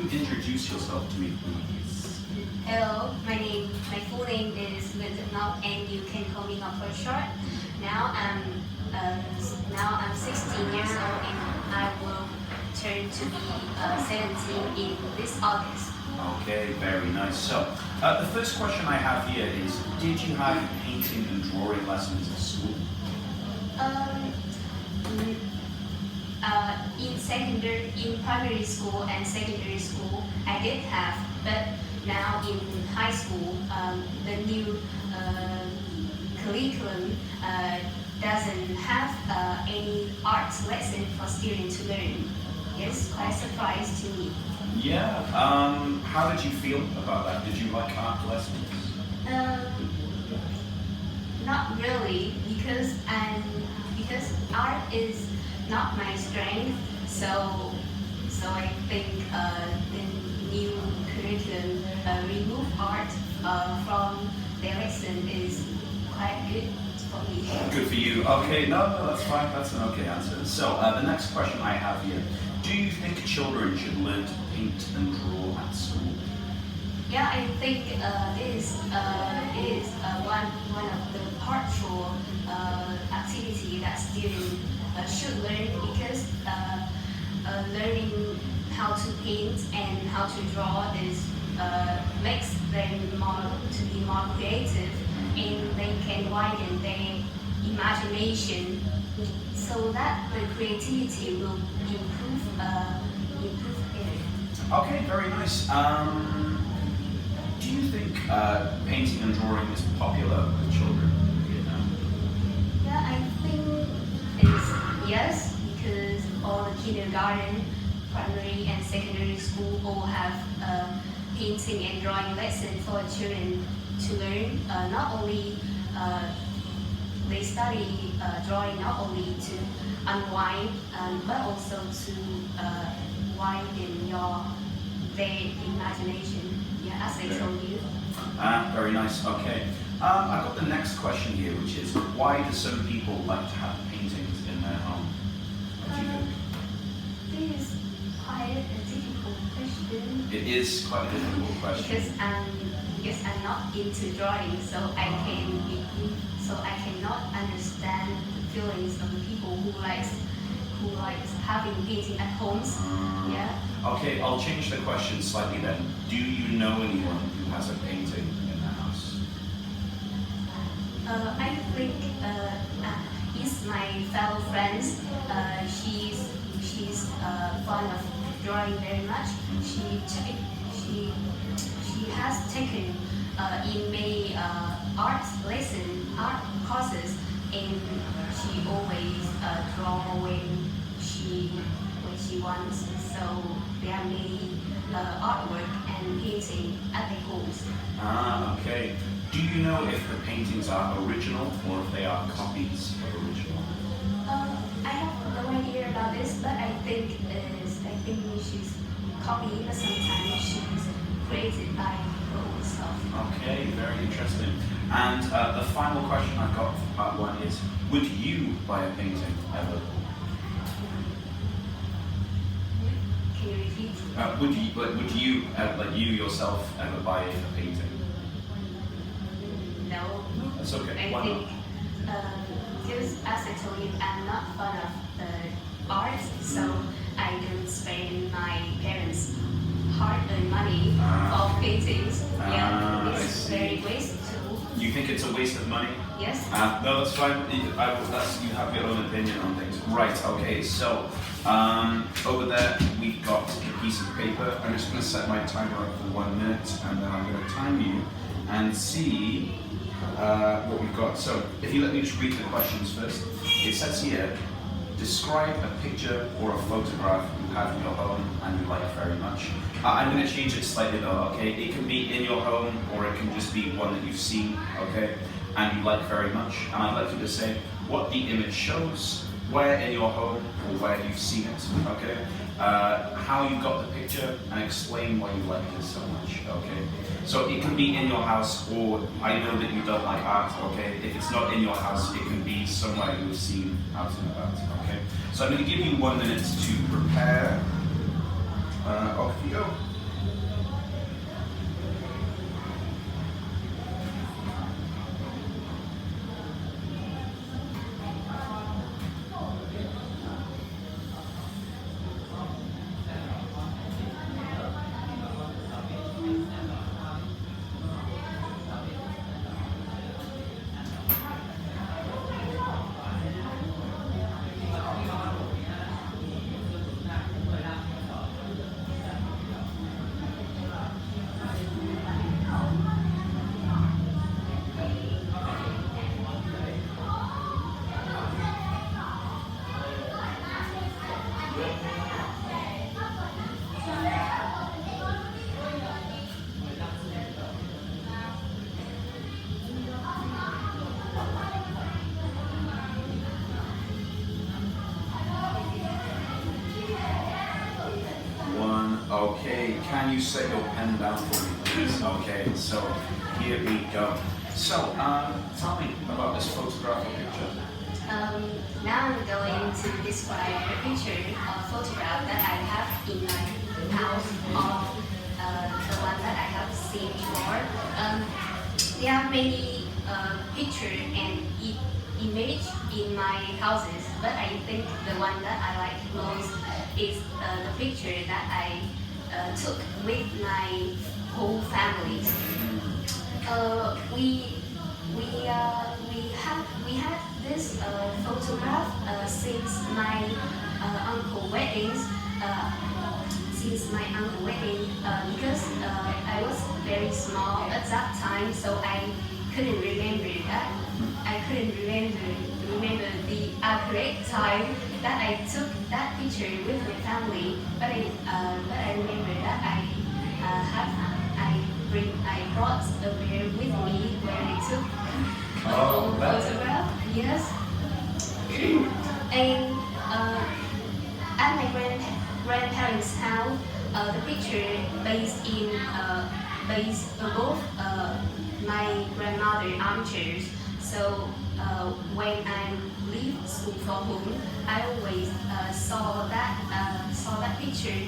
you introduce yourself to me, please? Hello, my full name is Ngoc, and you can call me Ngoc for short. Now I'm 16 years old, and I will turn to be 17 in this August. Okay, very nice. So, the first question I have here is, did you have painting and drawing lessons at school? In primary school and secondary school, I did have, but now in high school, the new curriculum doesn't have any art lesson for students to learn. Yes, quite a surprise to me. Yeah. How did you feel about that? Did you like art lessons? Not really, because art is not my strength. So I think the new curriculum remove art from the lesson is quite good for me. Good for you. Okay, no, that's fine. That's an okay answer. So, the next question I have here. Do you think children should learn to paint and draw at school? Yeah, I think it is one of the partial activity that students should learn, because learning how to paint and how to draw is makes them to be more creative, and they can widen their imagination, so that the creativity will improve it. Okay, very nice. Do you think painting and drawing is popular with children in Vietnam? Yeah, I think it's yes, because all the kindergarten, primary and secondary school all have painting and drawing lesson for children to learn. Not only they study drawing not only to unwind, but also to widen their imagination. Yeah, as I told you. Very nice. Okay. I've got the next question here, which is, why do some people like to have paintings in their home? What do you think? This is quite a difficult question. It is quite a difficult question. Because I'm not into drawing, so I cannot understand the feelings of the people who likes having painting at homes. Yeah. Okay, I'll change the question slightly then. Do you know anyone who has a painting in their house? I think it's my fellow friends. She's fond of drawing very much. She has taken in many art courses, and she always draw when she wants. So there are many artwork and painting at their homes. Okay. Do you know if the paintings are original or if they are copies of original? I have no idea about this, but I think she's copied, but sometimes she's created by her own self. Okay, very interesting. And the final question I've got for part one is, would you buy a painting ever? Can you repeat? Would you yourself ever buy a painting? No. That's okay. I Why think not? because as I told you, I'm not fond of the art, so I don't spend my parents' hard-earned money on paintings. Yeah, it's very wasteful. You think it's a waste of money? Yes. No, that's fine. You have your own opinion on things. Right, okay, so over there we've got a piece of paper. I'm just going to set my timer up for 1 minute, and then I'm going to time you and see what we've got. So if you let me just read the questions first. It says here, describe a picture or a photograph you have in your home and you like very much. I'm going to change it slightly though, okay? It can be in your home, or it can just be one that you've seen, okay? And you like very much. And I'd like you to say what the image shows, where in your home, or where you've seen it, okay? How you got the picture, and explain why you like it so much, okay? So it can be in your house, or I know that you don't like art, okay? If it's not in your house, it can be somewhere you've seen out and about, okay? So I'm going to give you 1 minute to prepare Off you go. Okay, can you set your pen down for me, please? Okay, so here we go. So, tell me about this photograph or picture. Now I'm going to describe a picture or photograph that I have in my house of the one that I have seen before. There are many pictures and image in my houses, but I think the one that I like most is the picture that I took with my whole family. We had this photograph since my uncle weddings. Because I was very small at that time, so I couldn't remember that. I couldn't remember the accurate time that I took that picture with my family. But I remember that I brought a bear with me when I took the whole photograph. Yes. And at my grandparents' house, the picture based above my grandmother's armchairs. So when I leave school for home, I always saw that picture.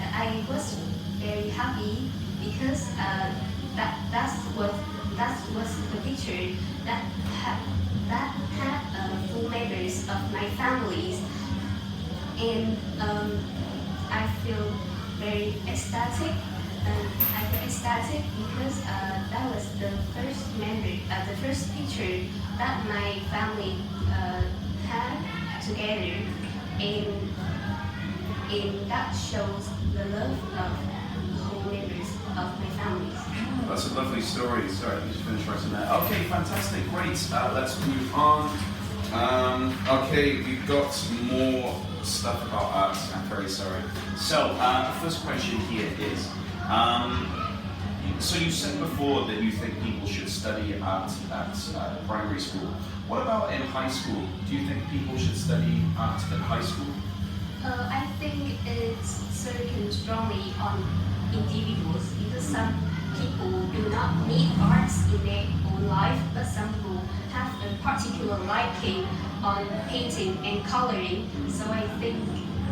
I was very happy because that was the picture that had full members of my families, and I feel very ecstatic. I feel ecstatic because that was the first picture that my family had together, and that shows the love of the whole members of my family. That's a lovely story. Sorry, let me just finish writing that. Okay, fantastic, great. Let's move on. Okay, we've got more stuff about art. I'm very sorry. So, the first question here is, so you said before that you think people should study art at primary school. What about in high school? Do you think people should study art at high school? I think it's certain strongly on individuals, because some people do not need arts in their own life, but some people have a particular liking on painting and coloring. So I think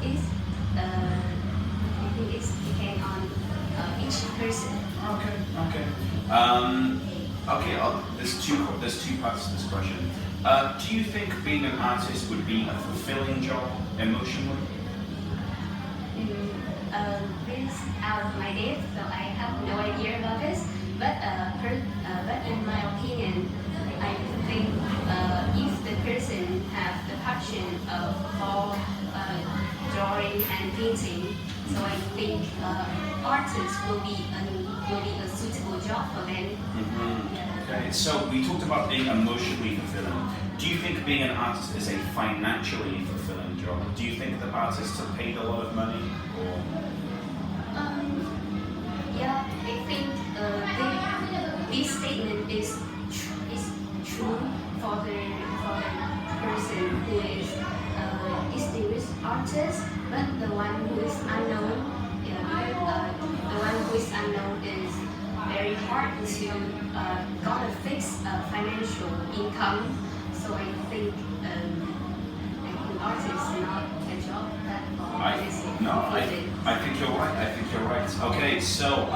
it's depend on each person. Okay. There's two parts to this question. Do you think being an artist would be a fulfilling job emotionally? This out of my depth, so I have no idea about this. But in my opinion, I think if the person have the passion for drawing and painting, so I think artists will be a suitable job for them. Okay, so we talked about being emotionally fulfilling. Do you think being an artist is a financially fulfilling job? Do you think that artists are paid a lot of money, or? Yeah, I think this statement is true for the person who is distinguished artist, but the one who is unknown, the one who is unknown is very hard to got a fixed financial income. So I think artist is not a job that is fulfilling. I think you're right. I think you're right. Okay, so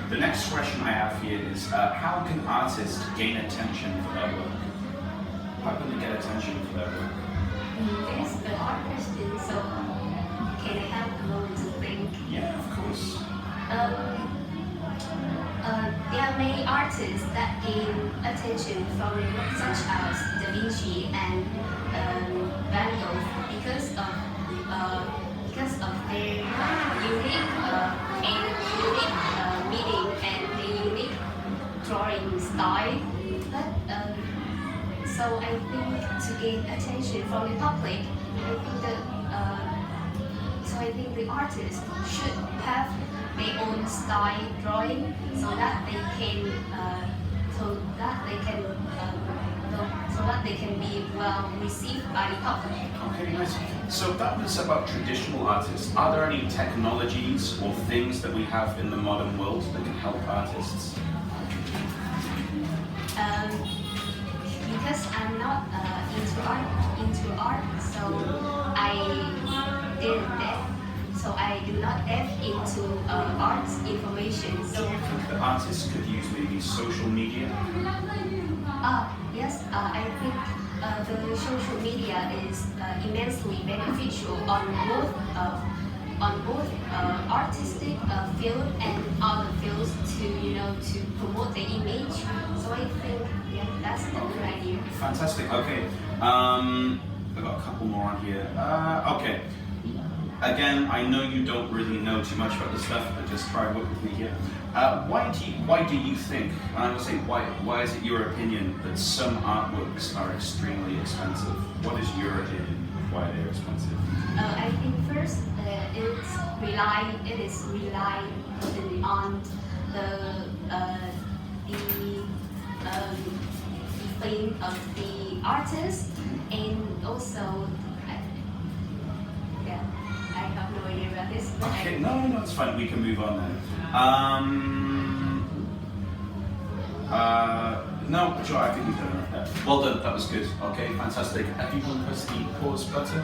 the next question I have here is how can artists gain attention for their work? How can they get attention for their work? That's a hard question, so can I have a moment to think? Yeah, of course. There are many artists that gain attention from such as Da Vinci and Van Gogh because of their unique meaning and their unique drawing style. But so I think to gain attention from the public, I think the artist should have their own style drawing so that they can be well received by the public. Okay, nice. So that was about traditional artists. Are there any technologies or things that we have in the modern world that can help artists? Because I'm not into art, so I do not dive into arts information. Do So you think that artists could use maybe social media? yes, I think the social media is immensely beneficial on both artistic field and other fields to promote the image. So I think that's a good idea. Fantastic. Okay. I've got a couple more on here. Okay. Again, I know you don't really know too much about this stuff, but just try work with me here. Why do you think, and I will say why is it your opinion that some artworks are extremely expensive? What is your opinion of why they're expensive? I think first it is relying on the fame of the artist, and also I have no idea about this. But Okay, no, it's fine. We can move on then. No, sure, I think we've done enough there. Well done, that was good. Okay, fantastic. Have you pressed the pause button?